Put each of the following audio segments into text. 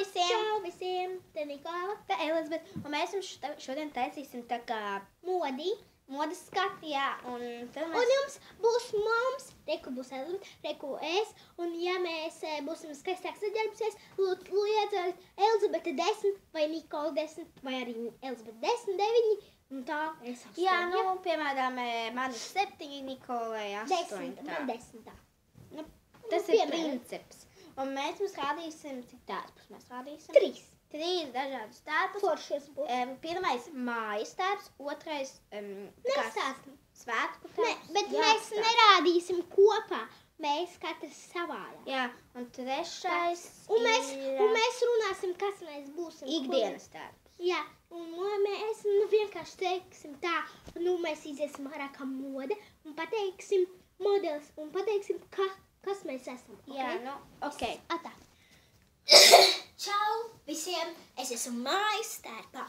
visiem! Čau visiem! Te Nikola. Te Elizabete. Un mēs jums šodien taisīsim tā kā modas skati, jā. Un jums būs mums, reku būs Elizabete, reku es. Un ja mēs būsim skaistāk saģērbusies, liedzot Elizabete 10 vai Nikola 10 vai arī Elizabete 10, 9. Un tā es 8. Jā, nu, piemēram, man ir 7, Nikolai 8. 10, man 10 tā. Nu, tas ir princips. Un mēs jums rādīsim, cik tērpus mēs rādīsim? 3. 3 dažādus tērpus. Foršos būs. Pirmais mājas tērps, otrais Nesāstam. svētku Ne, tērps. bet mēs nerādīsim kopā. Mēs katrs savādā. Jā, un trešais Un mēs runāsim, kas mēs būsim. ikdienas tērps. Jā, un mēs vienkārši teiksim tā, mēs iziesim ārā kā mode un pateiksim modelis un pateiksim, kas mēs esam. Okay? Jā, nu, ok. Atā. Čau visiem, es esmu mājas tērpā.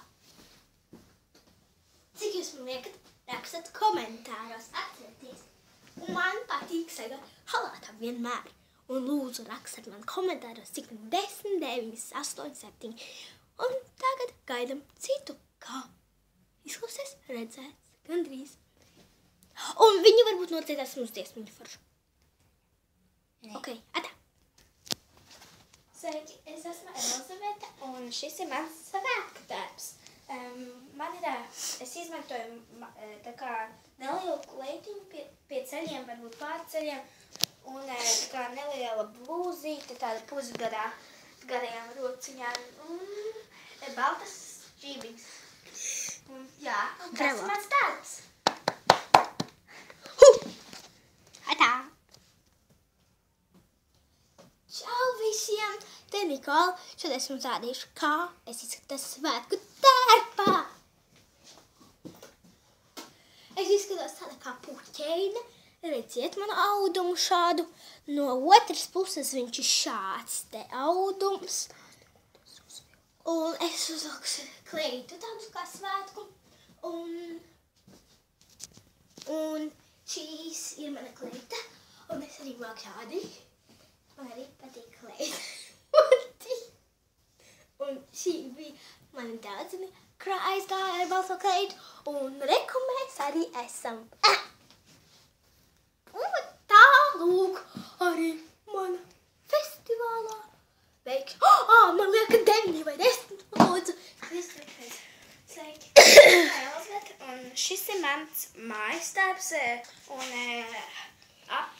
Cik jūs man liekat, rakstat komentāros, atcerieties. Un man patīk sagāt halātā vienmēr. Un lūdzu rakstat man komentāros, cik 10, 9, 8, 7. Un tagad gaidam citu, kā izklausies redzēts, gandrīz. Un viņi varbūt nodziedās mums dziesmiņu foršu. Ok, atā. Sveiki, es esmu Elizabete, un šis ir mans svētku tērps. Man ir, es izmantoju tā kā nelielu kleitiņu pie ceļiem, varbūt pār ceļiem, un tā kā neliela blūzīte, tāda pusgarajām rociņām, un baltas šķībiņas. Jā, un tas ir mans tērps. Atā. Čau visiem, te Nikola. Šodien es jums rādīšu, kā es izskatos svētku tērpā. Es izskatos tāda kā puķeine. Redziet manu audumu šādu. No otras puses viņš ir šāds te audums. Un es uzvilku kleitu tādus kā svētku. Un šīs ir mana kleita. Un es arī māku rādīt. Man arī patīk kleita. Un šī bija mana dādzene, kurā aizgāja ar balto kleitu. Un reku mēs arī esam. Un tā lūk arī mana festivālā veikšana. Man lieka 9 vai 10, lūdzu. Sveiki, un šis ir mans mājas tērps, un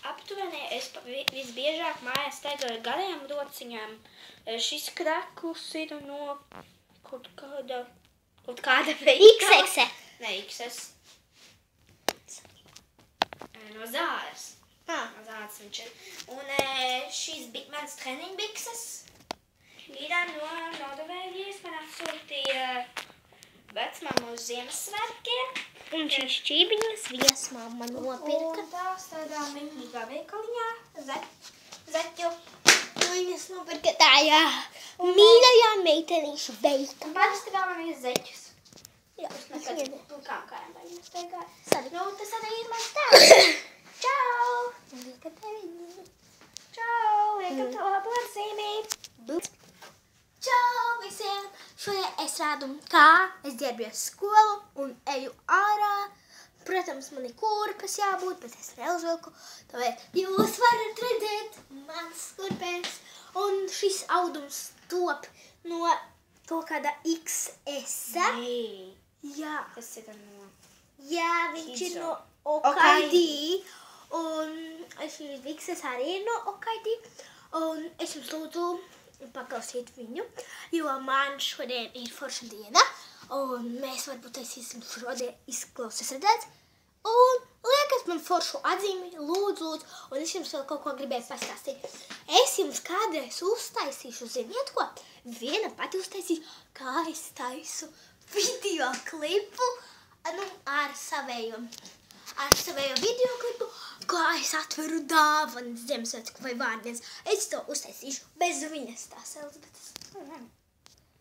aptuveni es visbiežāk mājās taigoju garajām rociņām. Šis krekls ir no kaut kāda veikala. XS. Ne, XS. No Zāras. No Zāras viņš ir. Un šīs bija mans treniņbikses. Ir no Norvēģijas, man atsūtīja vecmāma uz Ziemassvētkiem. Un šīs šķībiņas viesmāma nopirka. Un tās tādā mīļīgā veikaliņā, Zeķu. Viņas nopirka tajā mīļajā meitenīšu veikalā. Parasti vēl man ir Zeķus. Jā, Es nekad plakām kājām vai nestaigāju. Sari. Nu, tas arī ir mans tēvs. Čau! Lieka tevi. Čau! Liekam to plācīmī. Čau visiem! Šodien es rādu, kā es ģērbjos skolu un eju ārā. Protams, man ir kurpes jābūt, bet es arī uzvilku. Tāpēc jūs varat redzēt mans kurpes. Un šis audums top no kaut kāda XS. Nē, Jā. tas ir no... Jā, viņš ir no Okaidi. Okaidi. Un šīs vikses arī ir no Okaidi. Un es jums lūdzu paklausīt viņu, jo man šodien ir forša diena. Un mēs varbūt taisīsim šodien izklausies redzēts. Un liekas man foršu atzīmi, lūdzu. Un es jums vēl kaut ko gribēju pastāstīt. Es jums kādreiz uztaisīšu, ziniet ko? Viena pati uztaisīšu, kā es taisu video klipu ar savējo video klipu, kā es atveru dāvanas Ziemassvētku vai vārdienas. Es to uztaisīšu bez viņas tās Elizabetes.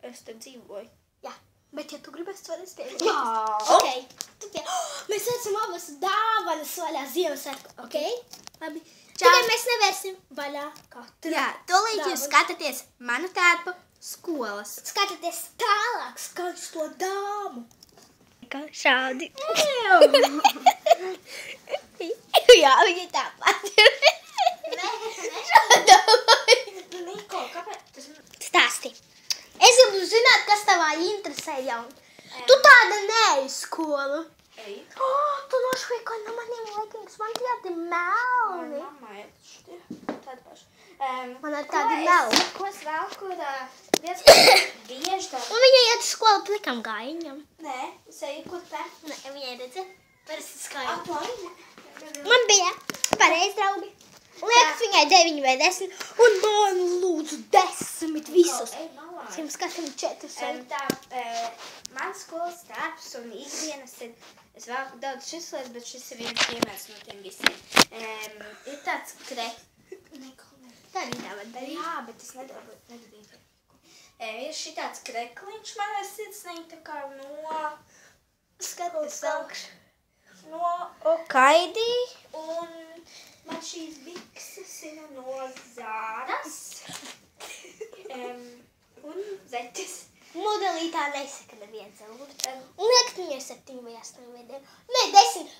Es te dzīvoju. Jā, bet ja tu gribēsi to nespēju. Jā. Ok. Mēs esam abas dāvanas vaļā Ziemassvētku. Ok? Labi. Čau. Tikai mēs nevērsim vaļā katru. Jā, tūlīt jūs skatāties manu tērpu skolas. Skatieties tālāk, skaisto dāmu. Kā šādi. Jā, viņa tāpat. Niko, kāpēc? Stāsti. Es gribu zināt, kas tavā interesē jau. Tu tāda neej skolu. Ej. Tu nošveiko no maniem leggings. Man tādi melni. Mamma ir šitie. Tādi paši. Man ir tādi melni. Ko es velku diezgan bieži tā? Un viņa iet uz skolu plikam gaiņam. Nē, es eju kur te. Nē, viņa redzi. Parasti skaļi. Tu arī? Man bija pareizi draugi. Liekas viņai 9 vai 10. Un man lūdzu 10 visus. Ej, malā. 104. Mans skolas darbs un ikdienas ir, es velku daudz šis lietas, bet šis ir viens piemērs no tiem visiem. Ir tāds Tā arī tā var darīt. Jā, bet es nedarīju. Ir šitāds krekliņš manai sirsniņ, tā kā no... Skatos augšu. No Okaidī, un man šīs bikses ir no Zāras. Un zeķes. Modelī tā nesaka neviens. Un liekas viņai 7 vai 8 vai 9. Nē, 10.